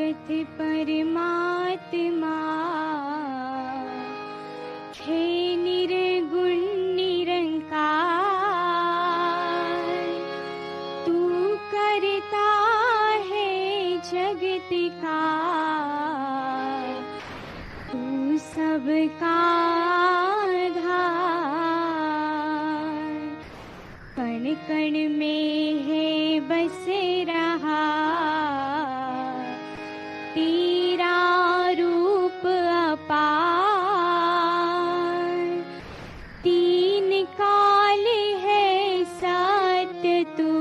साथ परमात्मा है निर्गुण निरंकार। तू करता है जगत का, तू सबका आधार। कण कण में है बस रहा तेरा रूप अपार। तीन काल है सत्य तू,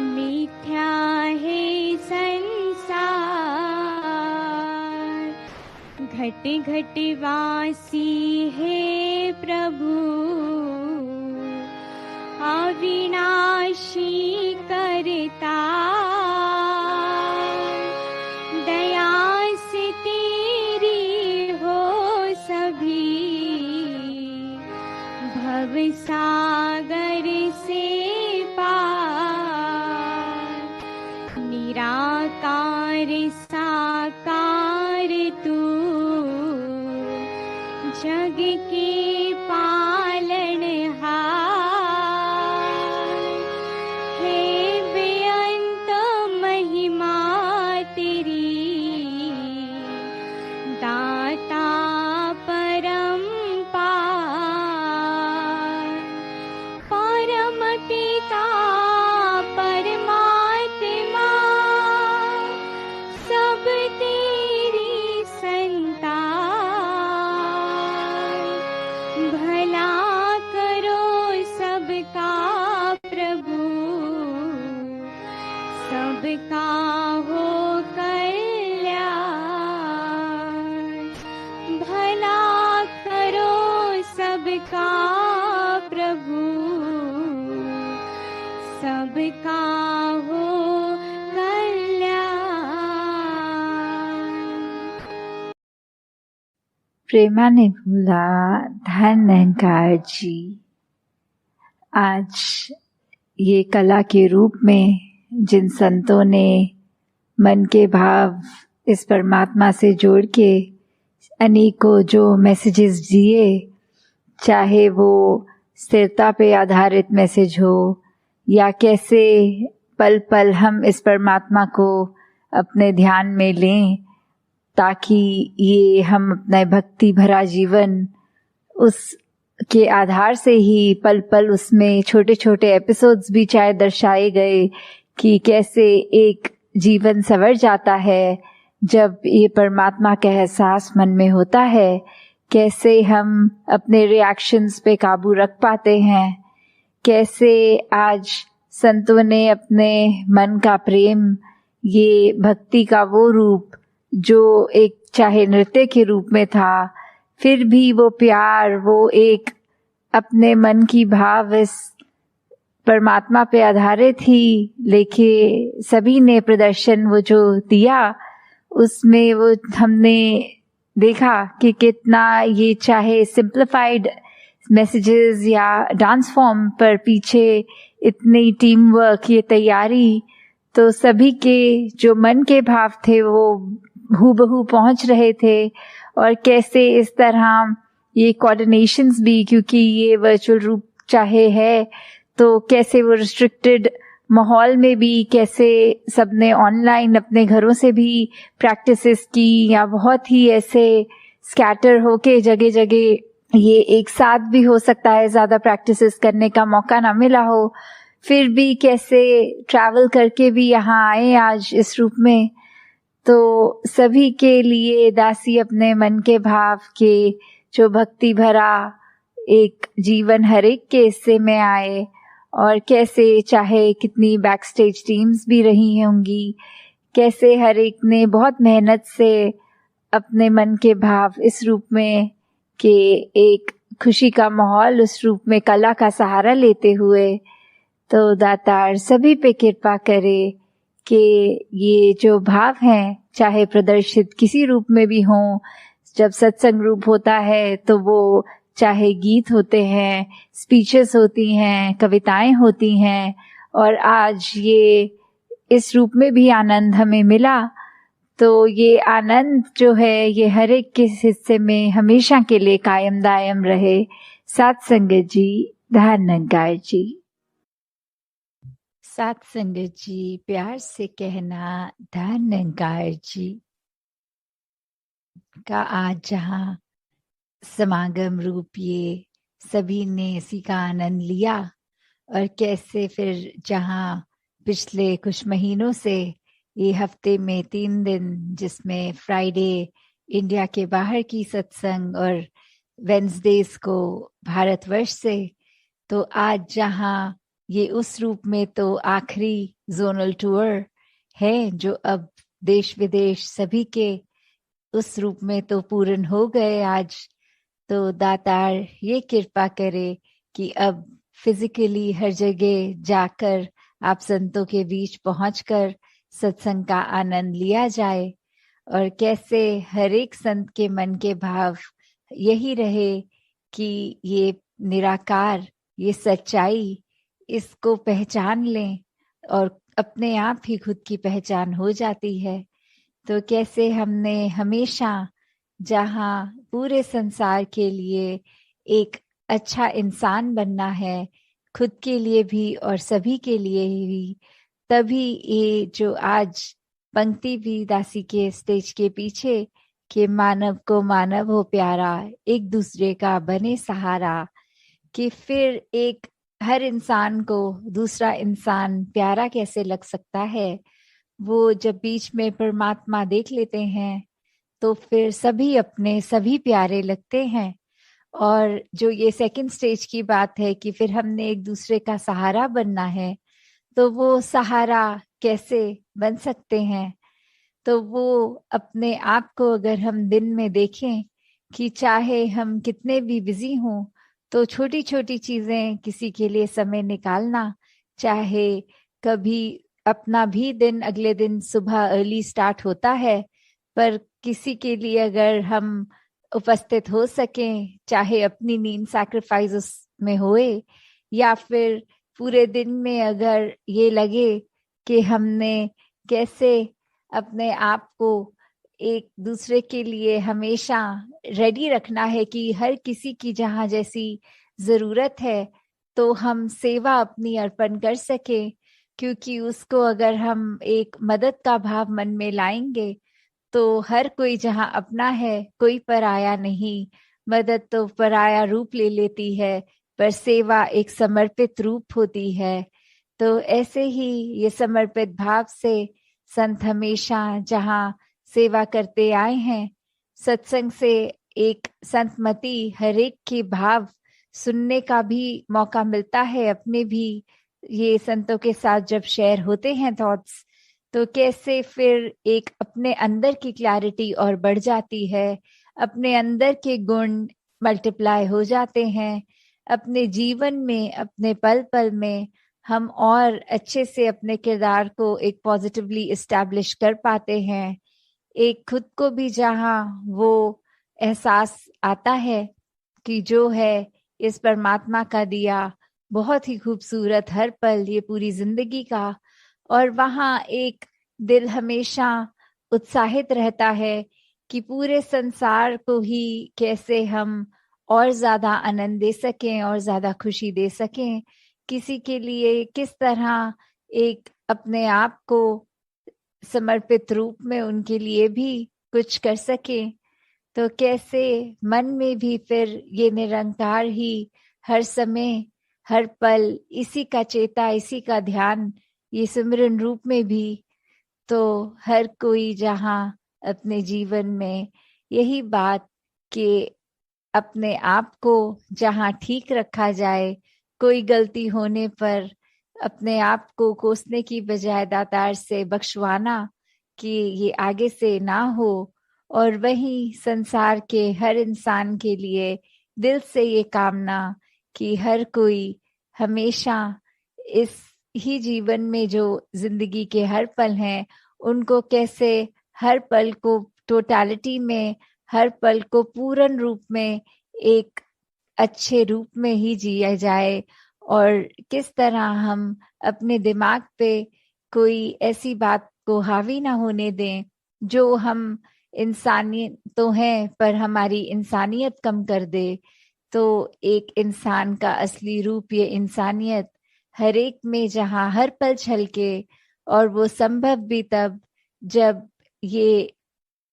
मिथ्या है संसार। घट घट वासी है प्रभु, अविनाशी करता। दया से तेरी हो सभी, भव सागर से पार। निराकार साकार तू, जग के पालनहार। हे बेअंत महिमा तेरी, दाता परम्पार। परम पिता परमात्मा, सब तेरी संतान। भला करो सबका प्रभु, सबका हो कल्याण। भला करो सबका प्रभु, सबका हो कल्याण। प्रेमा ने बोला, धन अहंकार जी, आज ये कला के रूप में जिन संतों ने मन के भाव इस परमात्मा से जोड़ के अनेकों जो मैसेजेस दिए, चाहे वो स्थिरता पे आधारित मैसेज हो या कैसे पल पल हम इस परमात्मा को अपने ध्यान में लें ताकि ये हम अपना भक्ति भरा जीवन उस के आधार से ही पल पल उसमें छोटे छोटे एपिसोड्स भी चाहे दर्शाए गए कि कैसे एक जीवन संवर जाता है जब ये परमात्मा का एहसास मन में होता है, कैसे हम अपने रिएक्शंस पे काबू रख पाते हैं, कैसे आज संतों ने अपने मन का प्रेम, ये भक्ति का वो रूप जो एक चाहे नृत्य के रूप में था, फिर भी वो प्यार, वो एक अपने मन की भाव इस परमात्मा पे आधारित ही लेके सभी ने प्रदर्शन वो जो दिया, उसमें वो हमने देखा कि कितना ये चाहे सिंप्लीफाइड मैसेजेस या डांस फॉर्म पर पीछे इतनी टीम वर्क, ये तैयारी, तो सभी के जो मन के भाव थे वो हूबहू पहुंच रहे थे। और कैसे इस तरह ये कोऑर्डिनेशंस भी, क्योंकि ये वर्चुअल रूप चाहे है तो कैसे वो रिस्ट्रिक्टेड माहौल में भी कैसे सबने ऑनलाइन अपने घरों से भी प्रैक्टिसेस की या बहुत ही ऐसे स्कैटर होके जगह जगह ये एक साथ भी हो सकता है ज़्यादा प्रैक्टिसेस करने का मौका ना मिला हो, फिर भी कैसे ट्रैवल करके भी यहाँ आए आज इस रूप में। तो सभी के लिए दासी अपने मन के भाव के जो भक्ति भरा एक जीवन हर एक के हिस्से में आए, और कैसे चाहे कितनी बैक स्टेज टीम्स भी रही होंगी, कैसे हर एक ने बहुत मेहनत से अपने मन के भाव इस रूप में के एक खुशी का माहौल उस रूप में कला का सहारा लेते हुए, तो दातार सभी पे कृपा करे कि ये जो भाव हैं चाहे प्रदर्शित किसी रूप में भी हों, जब सत्संग रूप होता है तो वो चाहे गीत होते हैं, स्पीचेस होती हैं, कविताएं होती हैं, और आज ये इस रूप में भी आनंद हमें मिला, तो ये आनंद जो है ये हर एक के हिस्से में हमेशा के लिए कायम दायम रहे। साथ संगत जी, धन निरंकार जी। साथ संगत जी, प्यार से कहना धन निरंकार जी का आज जहाँ समागम रूप ये सभी ने इसी का आनंद लिया, और कैसे फिर जहाँ पिछले कुछ महीनों से ये हफ्ते में 3 दिन, जिसमें फ्राइडे इंडिया के बाहर की सत्संग और वेंसडेज को भारतवर्ष से, तो आज जहाँ ये उस रूप में तो आखिरी जोनल टूर है जो अब देश विदेश सभी के उस रूप में तो पूर्ण हो गए आज, तो दातार ये कृपा करे कि अब फिजिकली हर जगह जाकर आप संतों के बीच पहुंचकर सत्संग का आनंद लिया जाए, और कैसे हर एक संत के मन के भाव यही रहे कि ये निराकार, ये सच्चाई, इसको पहचान लें और अपने आप ही खुद की पहचान हो जाती है। तो कैसे हमने हमेशा जहाँ पूरे संसार के लिए एक अच्छा इंसान बनना है, खुद के लिए भी और सभी के लिए भी, तभी ये जो आज पंक्ति भी दासी के स्टेज के पीछे कि मानव को मानव हो प्यारा, एक दूसरे का बने सहारा, कि फिर एक हर इंसान को दूसरा इंसान प्यारा कैसे लग सकता है, वो जब बीच में परमात्मा देख लेते हैं तो फिर सभी अपने सभी प्यारे लगते हैं। और जो ये सेकंड स्टेज की बात है कि फिर हमने एक दूसरे का सहारा बनना है, तो वो सहारा कैसे बन सकते हैं, तो वो अपने आप को अगर हम दिन में देखें कि चाहे हम कितने भी बिजी हों, तो छोटी छोटी चीजें किसी के लिए समय निकालना, चाहे कभी अपना भी दिन अगले दिन सुबह अर्ली स्टार्ट होता है, पर किसी के लिए अगर हम उपस्थित हो सकें, चाहे अपनी नींद सैक्रिफाइस में होए, या फिर पूरे दिन में अगर ये लगे कि हमने कैसे अपने आप को एक दूसरे के लिए हमेशा रेडी रखना है कि हर किसी की जहाँ जैसी जरूरत है तो हम सेवा अपनी अर्पण कर सके, क्योंकि उसको अगर हम एक मदद का भाव मन में लाएंगे तो हर कोई जहाँ अपना है, कोई पराया नहीं। मदद तो पराया रूप ले लेती है, पर सेवा एक समर्पित रूप होती है। तो ऐसे ही ये समर्पित भाव से संत हमेशा जहाँ सेवा करते आए हैं, सत्संग से एक संतमति हर एक के भाव सुनने का भी मौका मिलता है। अपने भी ये संतों के साथ जब शेयर होते हैं थॉट्स, तो कैसे फिर एक अपने अंदर की क्लैरिटी और बढ़ जाती है, अपने अंदर के गुण मल्टीप्लाई हो जाते हैं, अपने जीवन में अपने पल पल में हम और अच्छे से अपने किरदार को एक पॉजिटिवली इस्टेब्लिश कर पाते हैं। एक खुद को भी जहाँ वो एहसास आता है कि जो है इस परमात्मा का दिया बहुत ही खूबसूरत हर पल ये पूरी जिंदगी का, और वहाँ एक दिल हमेशा उत्साहित रहता है कि पूरे संसार को ही कैसे हम और ज्यादा आनंद दे सकें और ज्यादा खुशी दे सकें, किसी के लिए किस तरह एक अपने आप को समर्पित रूप में उनके लिए भी कुछ कर सके, तो कैसे मन में भी फिर ये निरंकार ही हर समय हर पल इसी का चेता, इसी का ध्यान, ये सिमरन रूप में भी, तो हर कोई जहाँ अपने जीवन में यही बात कि अपने आप को जहाँ ठीक रखा जाए, कोई गलती होने पर अपने आप को कोसने की बजाय दातार से बख्शवाना कि ये आगे से ना हो, और वही संसार के हर इंसान के लिए दिल से ये कामना कि हर कोई हमेशा इस ही जीवन में जो जिंदगी के हर पल हैं उनको कैसे हर पल को टोटलिटी में, हर पल को पूर्ण रूप में एक अच्छे रूप में ही जिया जाए, और किस तरह हम अपने दिमाग पे कोई ऐसी बात को हावी ना होने दें जो हम इंसानियत तो हैं पर हमारी इंसानियत कम कर दे। तो एक इंसान का असली रूप ये इंसानियत हर एक में जहाँ हर पल छलके, और वो संभव भी तब जब ये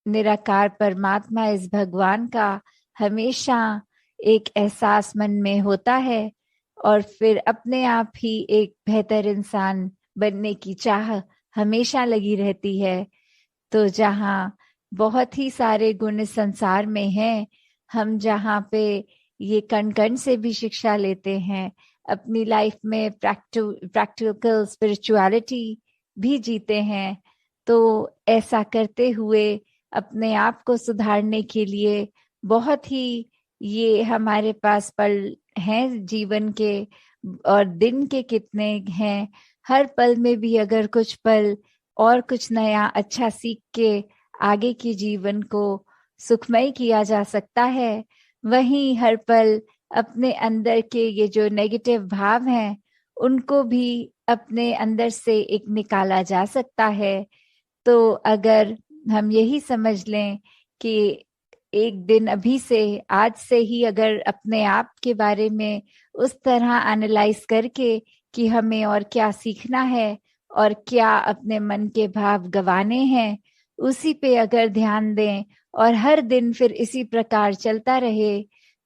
निराकार परमात्मा इस भगवान का हमेशा एक एहसास मन में होता है, और फिर अपने आप ही एक बेहतर इंसान बनने की चाह हमेशा लगी रहती है। तो जहाँ बहुत ही सारे गुण संसार में हैं, हम जहाँ पे ये कण कण से भी शिक्षा लेते हैं, अपनी लाइफ में प्रैक्टिकल स्पिरिचुअलिटी भी जीते हैं, तो ऐसा करते हुए अपने आप को सुधारने के लिए बहुत ही ये हमारे पास पल हैं जीवन के, और दिन के कितने हैं। हर पल में भी अगर कुछ पल और कुछ नया अच्छा सीख के आगे के जीवन को सुखमय किया जा सकता है, वहीं हर पल अपने अंदर के ये जो नेगेटिव भाव हैं उनको भी अपने अंदर से एक निकाला जा सकता है। तो अगर हम यही समझ लें कि एक दिन अभी से, आज से ही अगर अपने आप के बारे में उस तरह एनालाइज करके कि हमें और क्या सीखना है और क्या अपने मन के भाव गंवाने हैं, उसी पे अगर ध्यान दें और हर दिन फिर इसी प्रकार चलता रहे,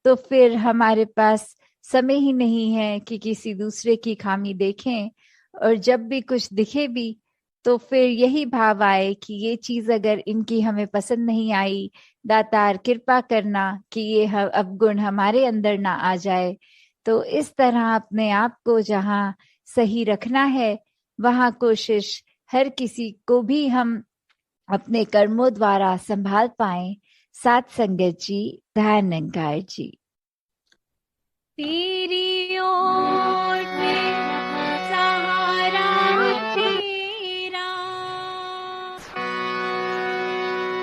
तो फिर हमारे पास समय ही नहीं है कि किसी दूसरे की खामी देखें। और जब भी कुछ दिखे भी तो फिर यही भाव आए कि ये चीज अगर इनकी हमें पसंद नहीं आई, दातार कृपा करना कि ये अवगुण हमारे अंदर ना आ जाए। तो इस तरह अपने आप को जहाँ सही रखना है, वहाँ कोशिश हर किसी को भी हम अपने कर्मों द्वारा संभाल पाए। साथ संगत जी, ध्यान निरंकार जी। तेरी ओट सहारा तेरा,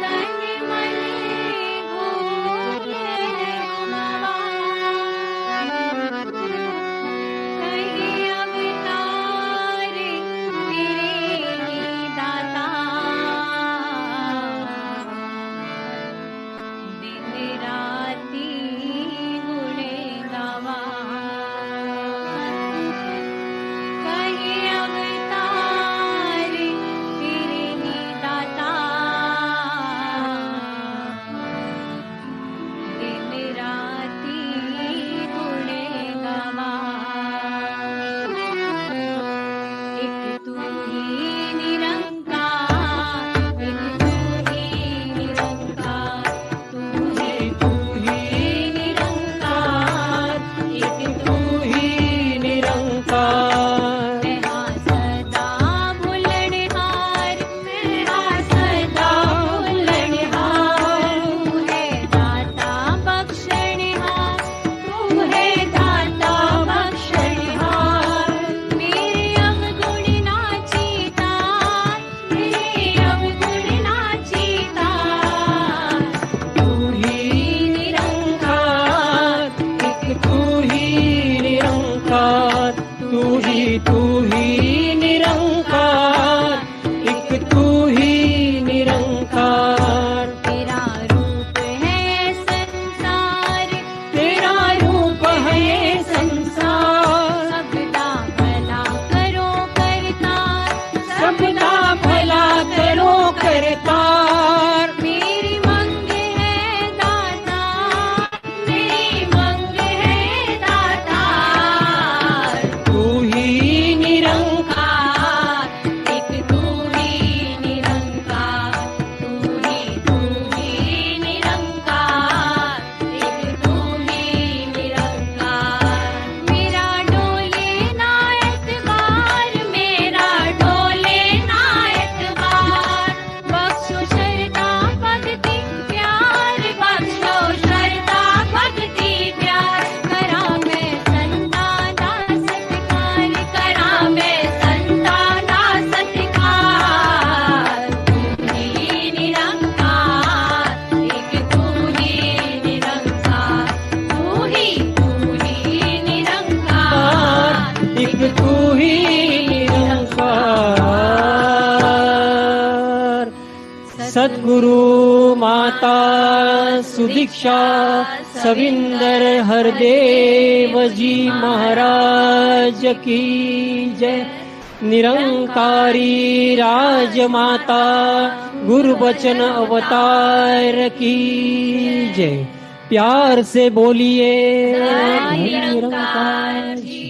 तन मन भूल गवा, कहीं अवतार तेरे ही दाता, दिन राती सद्गुरु माता सुदीक्षा सविंदर हरदेव जी महाराज की जय। निरंकारी राजमाता गुरुबचन अवतार की जय। प्यार से बोलिए निरंकार जी